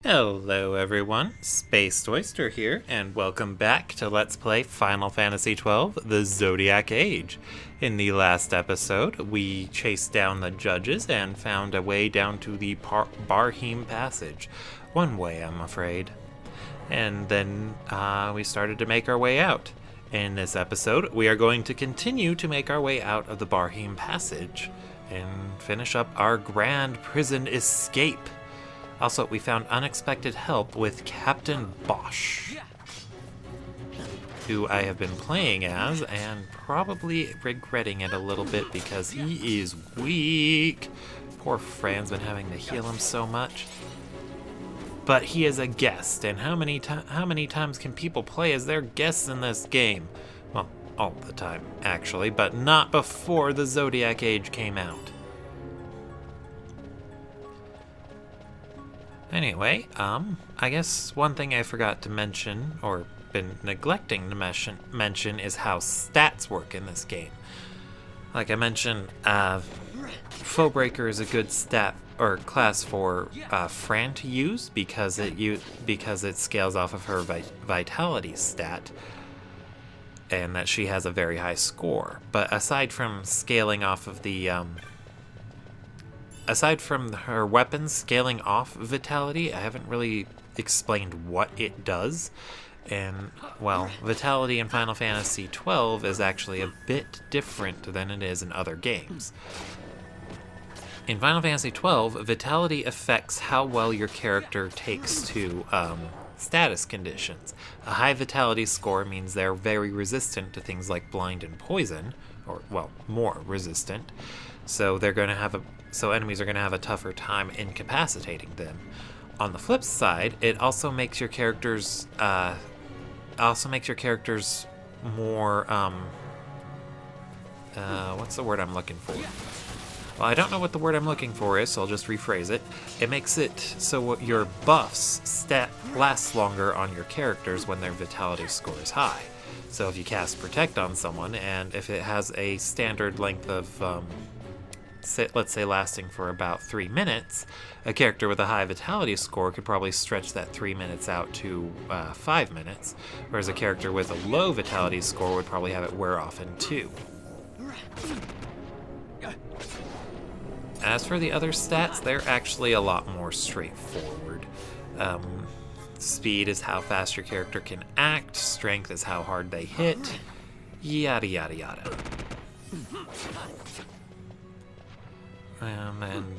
Hello everyone, Spaced Oyster here, and welcome back to Let's Play Final Fantasy XII The Zodiac Age. In the last episode, we chased down the judges and found a way down to the Barhiem Passage. One way, I'm afraid. And then we started to make our way out. In this episode, we are going to continue to make our way out of the Barhiem Passage and finish up our grand prison escape. Also, we found unexpected help with Captain Bosch, who I have been playing as and probably regretting it a little bit because he is weak. Poor Fran's been having to heal him so much. But he is a guest, and how many times can people play as their guests in this game? Well, all the time, actually, but not before the Zodiac Age came out. Anyway, I guess one thing I forgot to mention, or been neglecting to mention, is how stats work in this game. Like I mentioned, Foebreaker is a good stat or class for Fran to use because it scales off of her vitality stat, and that she has a very high score. But aside from scaling off of the aside from her weapons scaling off vitality, I haven't really explained what it does. And, well, vitality in Final Fantasy XII is actually a bit different than it is in other games. In Final Fantasy XII, vitality affects how well your character takes to status conditions. A high vitality score means they're very resistant to things like blind and poison, or, well, more resistant. So enemies are going to have a tougher time incapacitating them. On the flip side, it also makes your characters more what's the word I'm looking for? Well, I don't know what the word I'm looking for is, so I'll just rephrase it. It makes it so your buffs last longer on your characters when their vitality score is high. So if you cast Protect on someone, and if it has a standard length of let's say lasting for about 3 minutes, a character with a high vitality score could probably stretch that 3 minutes out to 5 minutes, whereas a character with a low vitality score would probably have it wear off in 2. As for the other stats, they're actually a lot more straightforward. Speed is how fast your character can act, strength is how hard they hit, yada yada yada. And then,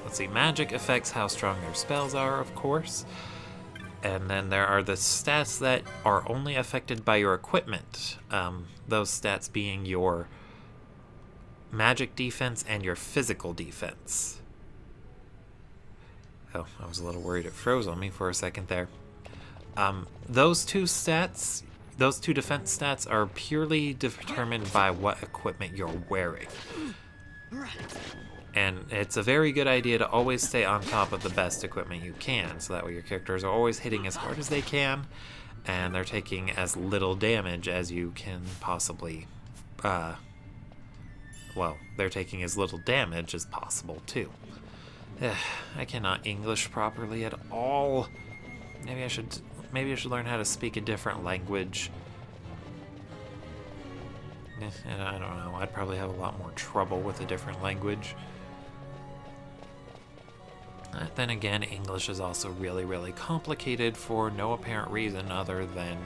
let's see, magic affects how strong their spells are, of course. And then there are the stats that are only affected by your equipment. Those stats being your magic defense and your physical defense. Oh, I was a little worried it froze on me for a second there. Those two defense stats are purely determined by what equipment you're wearing. And it's a very good idea to always stay on top of the best equipment you can, so that way your characters are always hitting as hard as they can, and they're taking as little damage as you can possibly, they're taking as little damage as possible, too. I cannot English properly at all. Maybe I should learn how to speak a different language. I don't know. I'd probably have a lot more trouble with a different language. Then again, English is also really, really complicated for no apparent reason other than,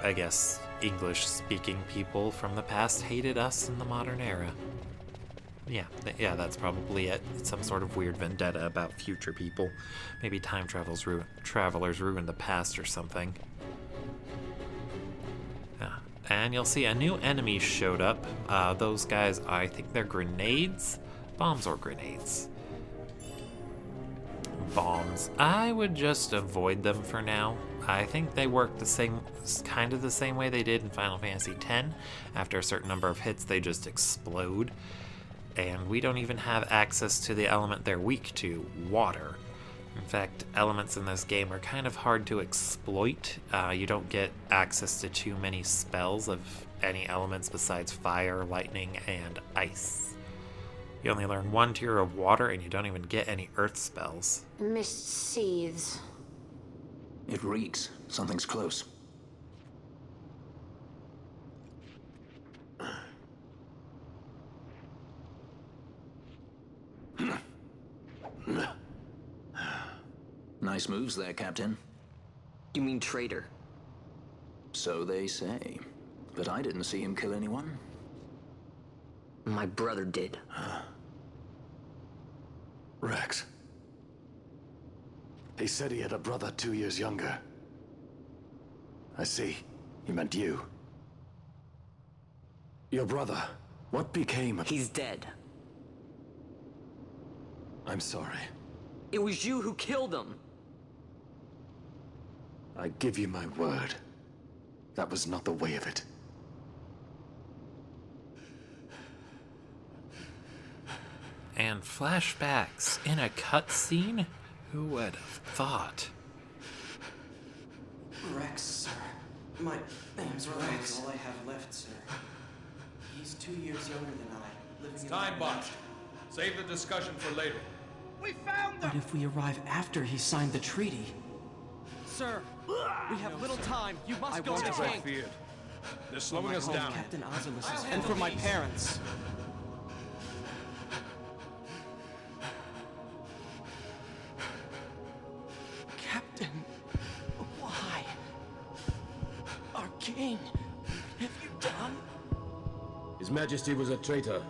I guess, English-speaking people from the past hated us in the modern era. Yeah, that's probably it. It's some sort of weird vendetta about future people. Maybe time travelers ruined the past or something. And you'll see a new enemy showed up. Those guys, I think they're grenades? Bombs or grenades? Bombs. I would just avoid them for now. I think they work kind of the same way they did in Final Fantasy X. After a certain number of hits, they just explode. And we don't even have access to the element they're weak to, water. In fact, elements in this game are kind of hard to exploit. You don't get access to too many spells of any elements besides fire, lightning, and ice. You only learn one tier of water, and you don't even get any earth spells. Mist seethes. It reeks. Something's close. Nice moves there, Captain. You mean traitor? So they say. But I didn't see him kill anyone. My brother did. Rex. He said he had a brother 2 years younger. I see. He meant you. Your brother. What became of... He's dead. I'm sorry. It was you who killed him. I give you my word. That was not the way of it. And flashbacks in a cutscene? Who would have thought? Rex, sir. My name's Rex. All I have left, sir. He's 2 years younger than I. Living in Time, Bosch. Save the discussion for later. We found them! But if we arrive after he signed the treaty... Sir, we have little time. You must go to the As I king. feared. They're slowing us down. Captain Ozilus's, and for my parents. Captain, why? Our king, what have you done? His Majesty was a traitor.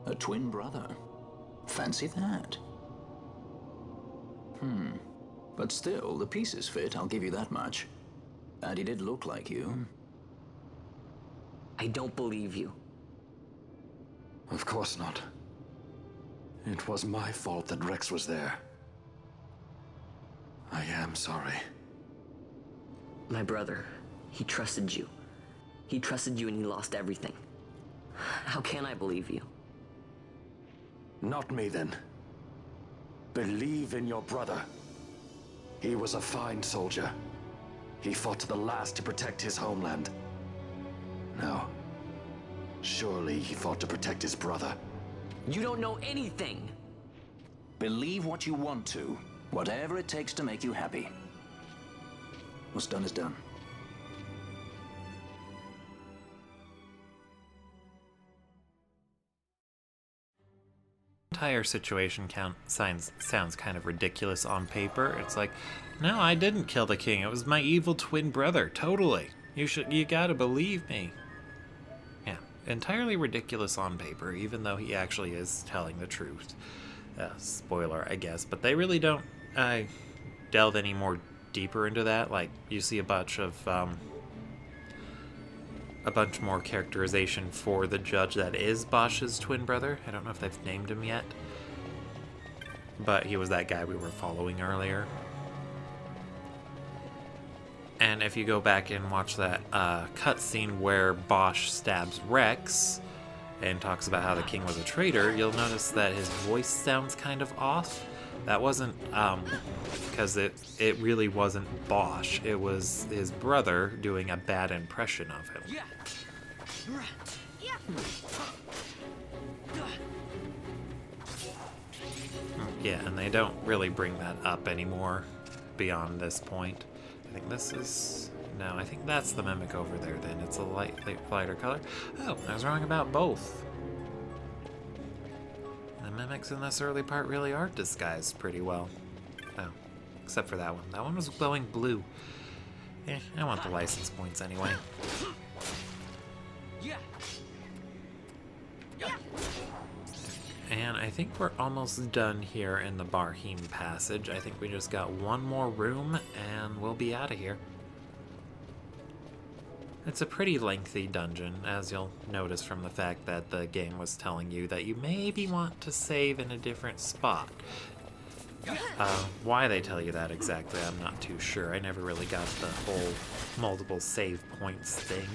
A twin brother. Fancy that. But still, the pieces fit, I'll give you that much. And he did look like you. I don't believe you. Of course not. It was my fault that Rex was there. I am sorry. My brother, he trusted you. He trusted you and he lost everything. How can I believe you? Not me, then. Believe in your brother. He was a fine soldier. He fought to the last to protect his homeland. Now, surely he fought to protect his brother. You don't know anything! Believe what you want to. Whatever it takes to make you happy. What's done is done. Entire situation sounds kind of ridiculous on paper. It's like, no, I didn't kill the king. It was my evil twin brother. Totally. You gotta believe me. Yeah, entirely ridiculous on paper, even though he actually is telling the truth. Spoiler, I guess, but they really don't delve any more deeper into that. Like, you see a bunch more characterization for the judge that is Bosch's twin brother. I don't know if they've named him yet, but he was that guy we were following earlier. And if you go back and watch that cutscene where Bosch stabs Rex and talks about how the king was a traitor, you'll notice that his voice sounds kind of off. That wasn't because it really wasn't Bosch. It was his brother doing a bad impression of him. Yeah, and they don't really bring that up anymore beyond this point. I think this is... No, I think that's the mimic over there then. It's a lighter color. Oh, I was wrong about both. The mimics in this early part really are disguised pretty well. Oh, except for that one. That one was glowing blue. I want the license points anyway. And I think we're almost done here in the Barhiem Passage. I think we just got one more room and we'll be out of here. It's a pretty lengthy dungeon, as you'll notice from the fact that the game was telling you that you maybe want to save in a different spot. Why they tell you that exactly, I'm not too sure. I never really got the whole multiple save points thing.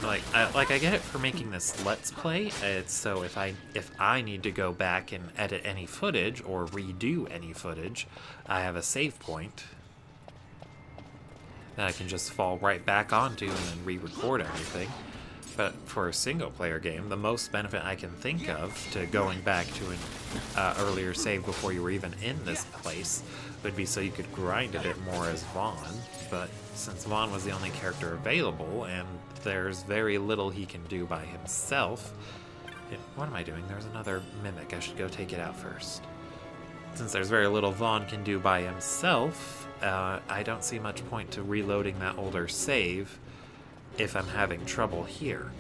I get it for making this Let's Play. It's so if I need to go back and edit any footage or redo any footage, I have a save point. that I can just fall right back onto and then re-record everything. But for a single-player game, the most benefit I can think of to going back to an earlier save before you were even in this place would be so you could grind a bit more as Vaughn. But since Vaughn was the only character available, and there's very little he can do by himself... What am I doing? There's another mimic. I should go take it out first. Since there's very little Vaughn can do by himself, I don't see much point to reloading that older save if I'm having trouble here.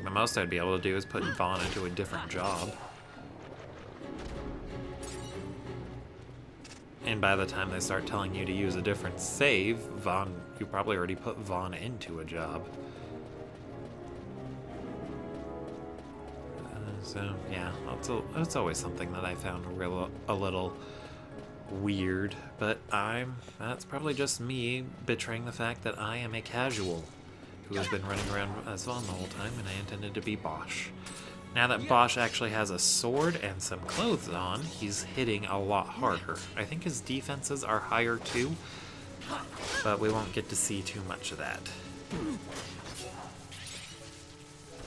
The most I'd be able to do is put Vaughn into a different job. And by the time they start telling you to use a different save, you probably already put Vaughn into a job. So, yeah, it's always something that I found a little weird, but that's probably just me betraying the fact that I am a casual who has been running around as Vaughn the whole time, and I intended to be Bosch. Now that Bosch actually has a sword and some clothes on, he's hitting a lot harder. I think his defenses are higher too, but we won't get to see too much of that.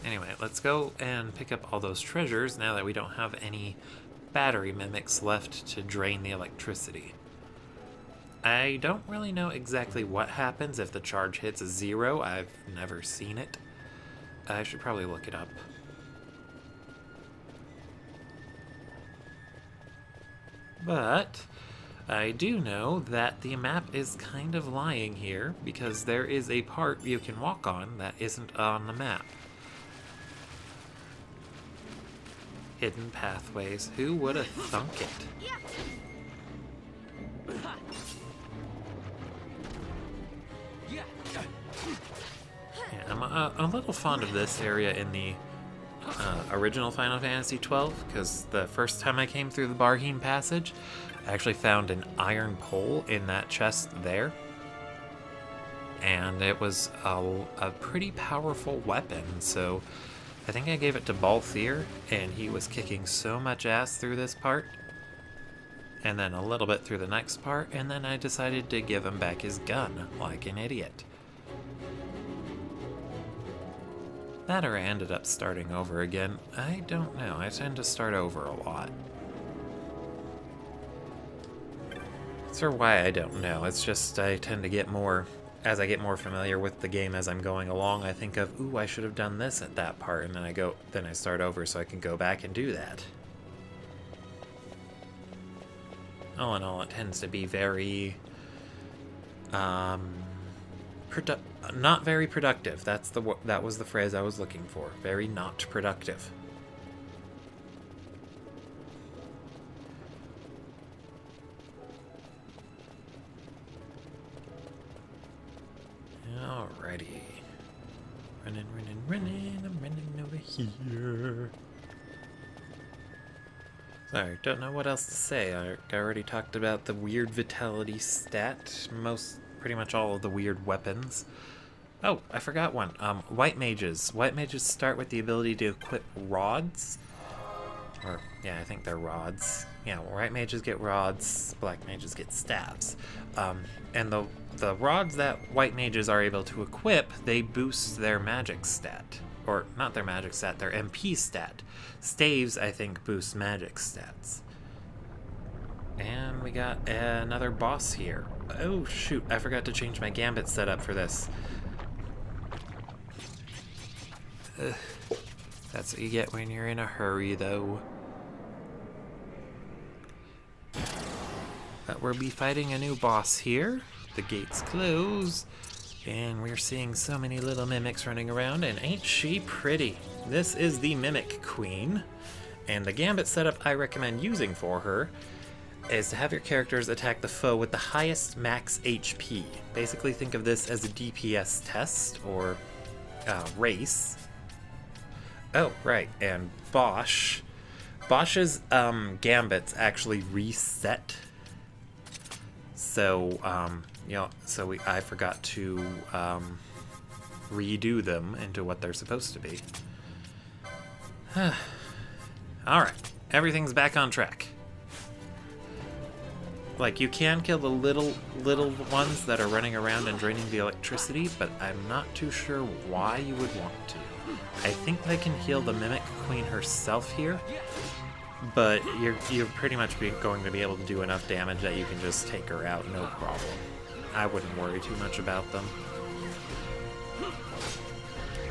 Anyway, let's go and pick up all those treasures now that we don't have any battery mimics left to drain the electricity. I don't really know exactly what happens if the charge hits 0. I've never seen it. I should probably look it up. But I do know that the map is kind of lying here because there is a part you can walk on that isn't on the map. Hidden pathways. Who would have thunk it? Yeah, I'm a little fond of this area in the original Final Fantasy XII, because the first time I came through the Barhiem Passage, I actually found an iron pole in that chest there. And it was a pretty powerful weapon, so I think I gave it to Balthier, and he was kicking so much ass through this part, and then a little bit through the next part, and then I decided to give him back his gun, like an idiot. That or I ended up starting over again. I don't know, I tend to start over a lot. As for why, I don't know, it's just I tend to get more... As I get more familiar with the game as I'm going along, I think of, ooh, I should have done this at that part, and then I start over so I can go back and do that. All in all, it tends to be very, not very productive. That was the phrase I was looking for. Very not productive. Alrighty. Running, I'm running over here. Sorry, don't know what else to say. I already talked about the weird vitality stat, pretty much all of the weird weapons. Oh, I forgot one. White mages. White mages start with the ability to equip rods. Or, yeah, I think they're rods. Yeah, white mages get rods, black mages get staves. And the rods that white mages are able to equip, they boost their magic stat. Or, not their magic stat, their MP stat. Staves, I think, boost magic stats. And we got another boss here. Oh, shoot, I forgot to change my gambit setup for this. Ugh. That's what you get when you're in a hurry, though. But we'll be fighting a new boss here. The gates close. And we're seeing so many little mimics running around, and ain't she pretty? This is the Mimic Queen. And the gambit setup I recommend using for her is to have your characters attack the foe with the highest max HP. Basically think of this as a DPS test, or race. Oh, right, and Bosch's gambits actually reset. So, I forgot to redo them into what they're supposed to be. Alright, everything's back on track. Like, you can kill the little ones that are running around and draining the electricity, but I'm not too sure why you would want to. I think they can heal the Mimic Queen herself here, but you're pretty much going to be able to do enough damage that you can just take her out, no problem. I wouldn't worry too much about them.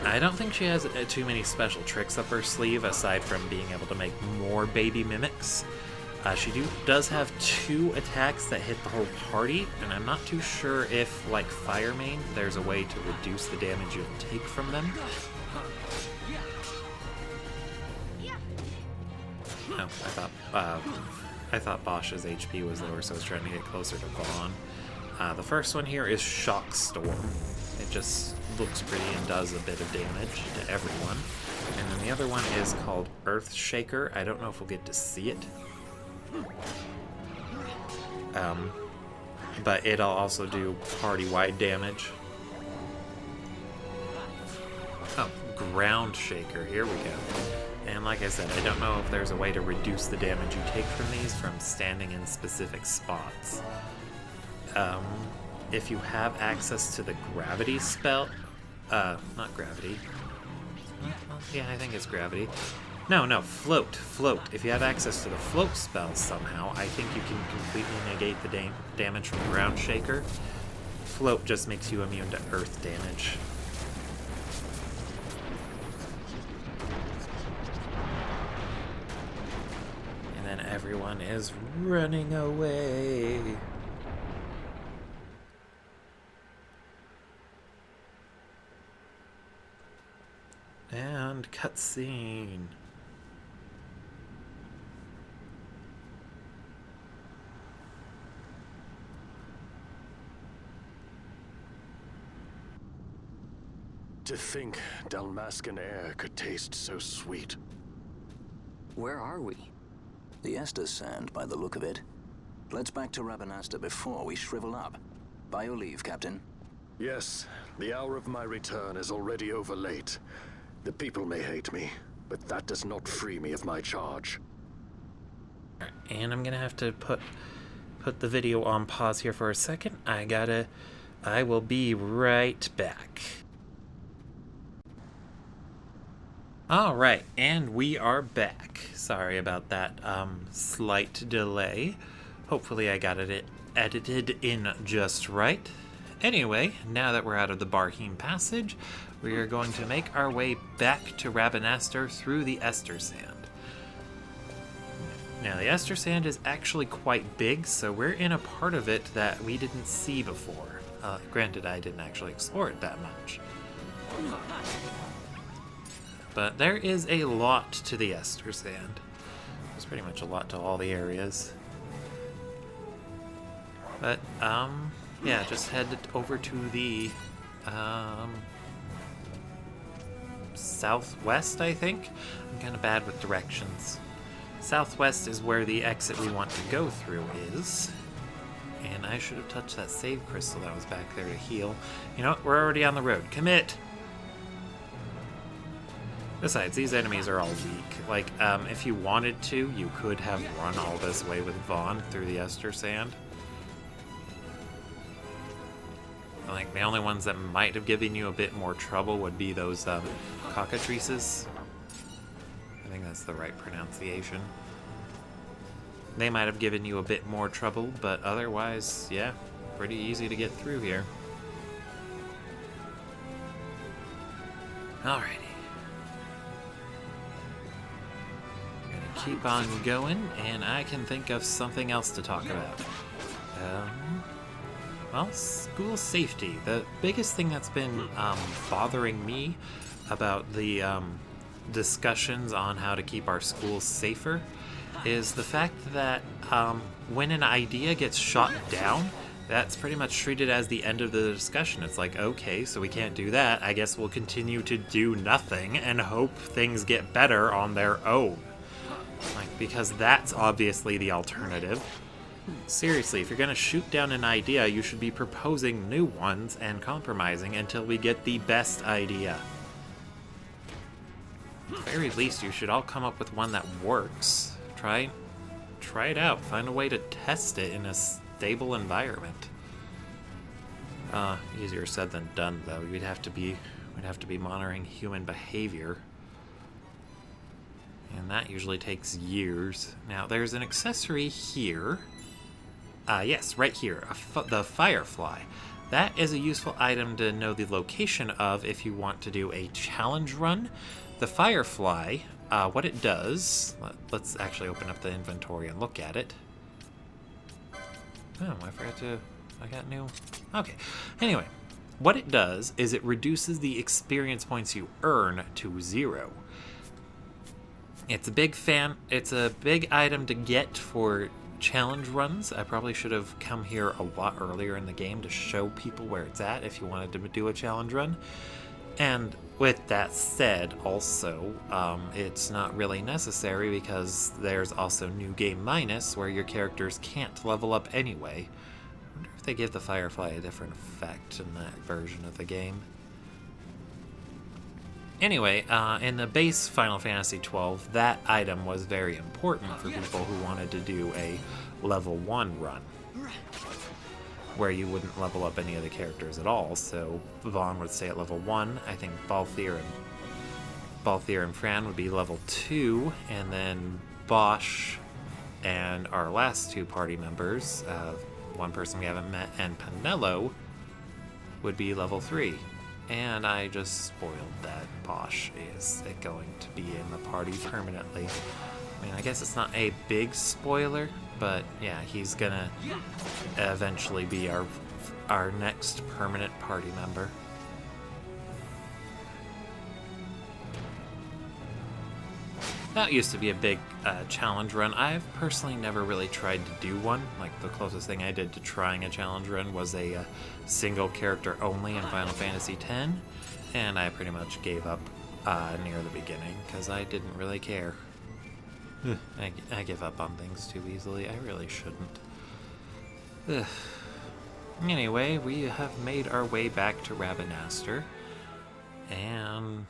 I don't think she has too many special tricks up her sleeve, aside from being able to make more baby mimics. She does have 2 attacks that hit the whole party, and I'm not too sure if, like Fire Main, there's a way to reduce the damage you'll take from them. Oh, I thought Bosch's HP was lower, so I was trying to get closer to Vaughn. The first one here is Shock Storm. It just looks pretty and does a bit of damage to everyone. And then the other one is called Earth Shaker. I don't know if we'll get to see it. But it'll also do party-wide damage. Oh, Ground Shaker. Here we go. And like I said, I don't know if there's a way to reduce the damage you take from these from standing in specific spots. If you have access to the Gravity spell... not Gravity. Yeah, I think it's Gravity. No, Float. Float. If you have access to the Float spell somehow, I think you can completely negate the damage from Ground Shaker. Float just makes you immune to Earth damage. And then everyone is running away. And cutscene. To think Dalmascan air could taste so sweet. Where are we? The Estes Sand, by the look of it. Let's back to Rabanasta before we shrivel up. By your leave, Captain. Yes, the hour of my return is already over late. The people may hate me, but that does not free me of my charge. And I'm gonna have to put the video on pause here for a second. I will be right back. Alright, and we are back. Sorry about that slight delay. Hopefully I got it edited in just right. Anyway, now that we're out of the Barhiem Passage, we are going to make our way back to Rabanastre through the Ester Sand. Now, the Ester Sand is actually quite big, so we're in a part of it that we didn't see before. Granted, I didn't actually explore it that much. But there is a lot to the Ester Sand. There's pretty much a lot to all the areas. But, yeah, just head over to the, southwest, I think? I'm kind of bad with directions. Southwest is where the exit we want to go through is. And I should have touched that save crystal that was back there to heal. You know what? We're already on the road. Commit! Besides, these enemies are all weak. Like, if you wanted to, you could have run all this way with Vaughn through the Ester Sand. Like, the only ones that might have given you a bit more trouble would be those cockatrices. I think that's the right pronunciation. They might have given you a bit more trouble, but otherwise, yeah, pretty easy to get through here. Alrighty. Gonna keep on going, and I can think of something else to talk about. Well, school safety. The biggest thing that's been bothering me about the discussions on how to keep our schools safer is the fact that when an idea gets shot down, that's pretty much treated as the end of the discussion. It's like, okay, so we can't do that. I guess we'll continue to do nothing and hope things get better on their own. Like, because that's obviously the alternative. Seriously, if you're going to shoot down an idea, you should be proposing new ones and compromising until we get the best idea. At the very least, you should all come up with one that works. Try it out. Find a way to test it in stable environment. Easier said than done, though. We'd have to be monitoring human behavior, and that usually takes years. Now, there's an accessory here. Yes, right here, the Firefly. That is a useful item to know the location of if you want to do a challenge run. The Firefly, what it does, let's actually open up the inventory and look at it. Oh, I got new. Okay. Anyway, what it does is it reduces the experience points you earn to 0. It's a big item to get for challenge runs. I probably should have come here a lot earlier in the game to show people where it's at if you wanted to do a challenge run. And with that said, also, it's not really necessary because there's also New Game Minus where your characters can't level up anyway. I wonder if they give the Firefly a different effect in that version of the game. Anyway, in the base Final Fantasy XII, that item was very important for people who wanted to do a level 1 run, where you wouldn't level up any of the characters at all. So Vaughn would stay at level 1. I think Balthier and Fran would be level 2, and then Bosch and our last 2 party members, one person we haven't met, and Pinello, would be level 3. And I just spoiled that Bosch is going to be in the party permanently. I mean, I guess it's not a big spoiler, but yeah, he's gonna eventually be our next permanent party member. That used to be a big challenge run. I've personally never really tried to do one. Like, the closest thing I did to trying a challenge run was a single character only in Final Fantasy X, and I pretty much gave up near the beginning because I didn't really care. I give up on things too easily. I really shouldn't. Anyway, we have made our way back to Rabanastre, and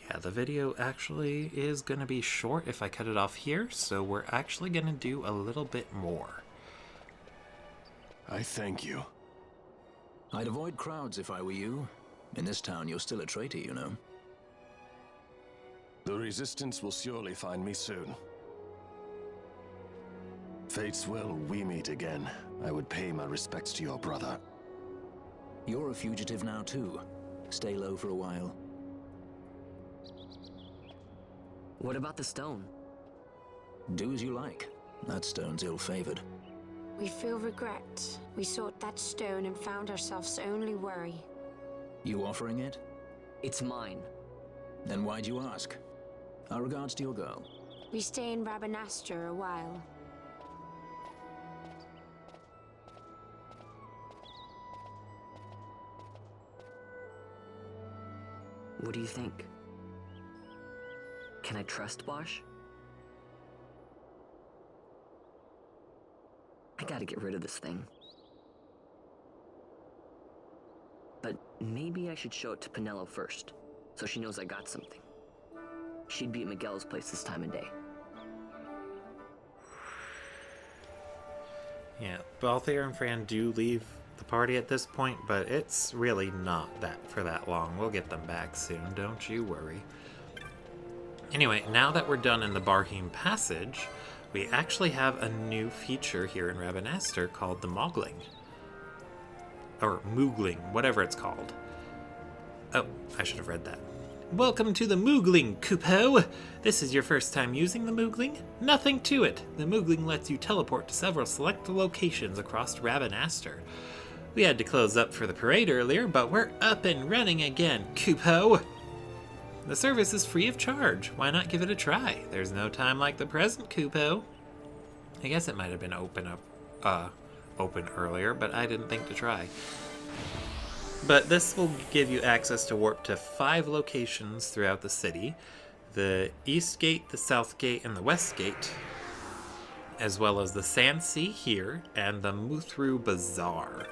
yeah, the video actually is going to be short if I cut it off here, so we're actually going to do a little bit more. I thank you. I'd avoid crowds if I were you. In this town, you're still a traitor, you know. The Resistance will surely find me soon. Fate's will, we meet again. I would pay my respects to your brother. You're a fugitive now, too. Stay low for a while. What about the stone? Do as you like. That stone's ill-favored. We feel regret. We sought that stone and found ourselves only worry. You offering it? It's mine. Then why'd you ask? Our regards to your girl. We stay in Rabanastre a while. What do you think? Can I trust Bosch? I gotta get rid of this thing. But maybe I should show it to Pinello first, so she knows I got something. She'd be at Miguel's place this time of day. Yeah, Balthier and Fran do leave the party at this point, but it's really not for that long. We'll get them back soon, don't you worry. Anyway, now that we're done in the Barhiem Passage, we actually have a new feature here in Rabanastre called the Moogling. Or Moogling, whatever it's called. Oh, I should have read that. Welcome to the Moogling, Kupo! This is your first time using the Moogling? Nothing to it. The Moogling lets you teleport to several select locations across Rabanastre. We had to close up for the parade earlier, but we're up and running again, Kupo! The service is free of charge. Why not give it a try? There's no time like the present, Kupo. I guess it might have been open earlier, but I didn't think to try. But this will give you access to warp to 5 locations throughout the city. The East Gate, the South Gate, and the West Gate, as well as the Sand Sea here, and the Muthru Bazaar.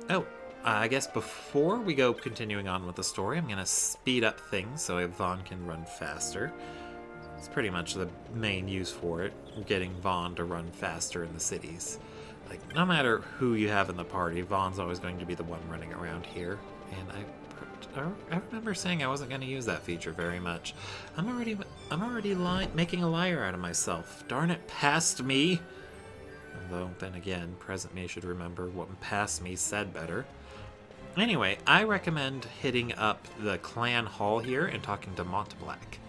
Oh, I guess before we go continuing on with the story, I'm going to speed up things so Yvonne can run faster. It's pretty much the main use for it, getting Vaughn to run faster in the cities. Like, no matter who you have in the party, Vaughn's always going to be the one running around here. And I remember saying I wasn't going to use that feature very much. I'm already making a liar out of myself. Darn it, past me! Although, then again, present me should remember what past me said better. Anyway, I recommend hitting up the clan hall here and talking to Montblanc.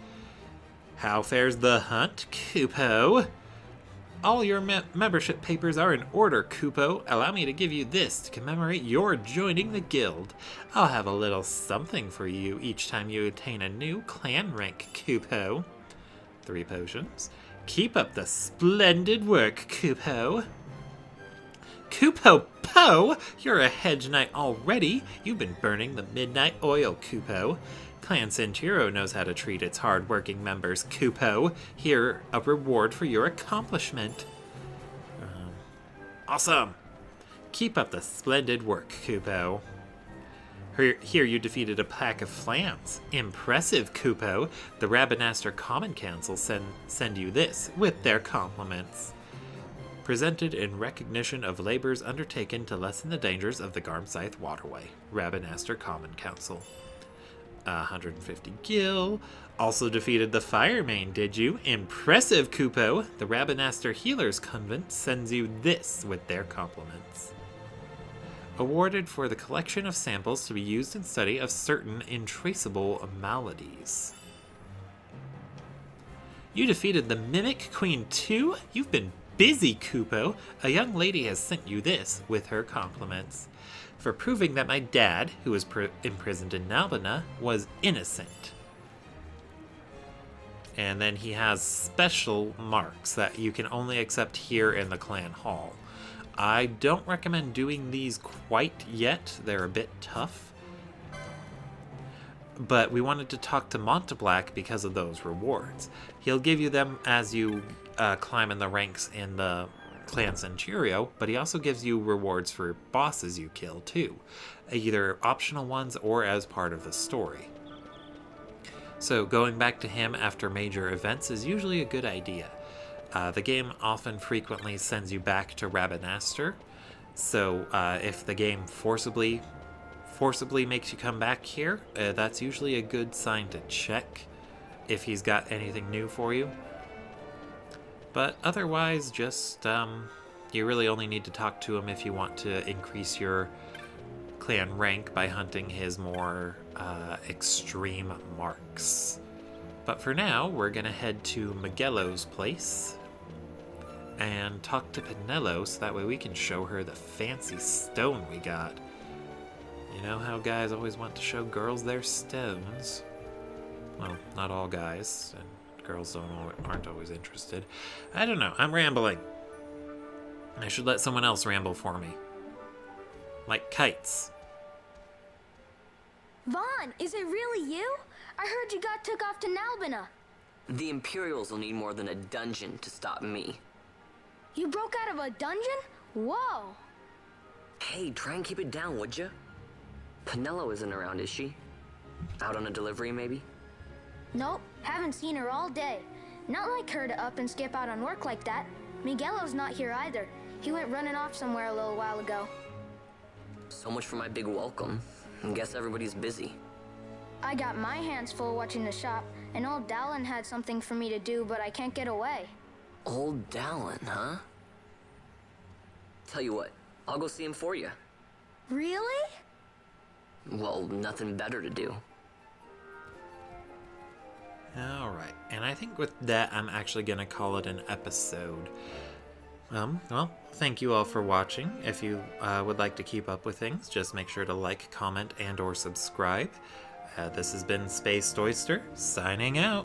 How fares the hunt, Kupo? All your membership papers are in order, Kupo. Allow me to give you this to commemorate your joining the guild. I'll have a little something for you each time you attain a new clan rank, Kupo. 3 potions. Keep up the splendid work, Kupo. Kupo Po! You're a hedge knight already. You've been burning the midnight oil, Kupo. Clan Centuro knows how to treat its hard-working members, Kupo. Here, a reward for your accomplishment. Awesome! Keep up the splendid work, Kupo. Here you defeated a pack of flams. Impressive, Kupo. The Rabanaster Common Council send you this, with their compliments. Presented in recognition of labors undertaken to lessen the dangers of the Garmscythe waterway. Rabanaster Common Council. 150 gil. Also defeated the Fire Mane, did you? Impressive, Kupo. The Rabanaster Healers Convent sends you this with their compliments. Awarded for the collection of samples to be used in study of certain intraceable maladies. You defeated the Mimic Queen too? You've been busy, Kupo. A young lady has sent you this with her compliments. For proving that my dad, who was imprisoned in Nalbina, was innocent. And then he has special marks that you can only accept here in the clan hall. I don't recommend doing these quite yet. They're a bit tough. But we wanted to talk to Montblanc because of those rewards. He'll give you them as you climb in the ranks in the Clan Centurio, but he also gives you rewards for bosses you kill too, either optional ones or as part of the story. So going back to him after major events is usually a good idea. The game often frequently sends you back to Rabanaster, so if the game forcibly makes you come back here, that's usually a good sign to check if he's got anything new for you. But otherwise, just, you really only need to talk to him if you want to increase your clan rank by hunting his more extreme marks. But for now, we're going to head to Miguelo's place and talk to Pinello so that way we can show her the fancy stone we got. You know how guys always want to show girls their stones? Well, not all guys, and girls aren't always interested. I don't know, I'm rambling. I should let someone else ramble for me. Like kites. Vaughn, is it really you? I heard you got took off to Nalbina. The Imperials will need more than a dungeon to stop me. You broke out of a dungeon? Whoa! Hey, try and keep it down, would you? Pinello isn't around, is she? Out on a delivery, maybe? Nope, haven't seen her all day. Not like her to up and skip out on work like that. Miguelo's not here either. He went running off somewhere a little while ago. So much for my big welcome. I guess everybody's busy. I got my hands full watching the shop, and old Dallin had something for me to do, but I can't get away. Old Dallin, huh? Tell you what, I'll go see him for you. Really? Well, nothing better to do. Alright, and I think with that, I'm actually going to call it an episode. Well, thank you all for watching. If you would like to keep up with things, just make sure to like, comment, and or subscribe. This has been Spaced Oyster, signing out.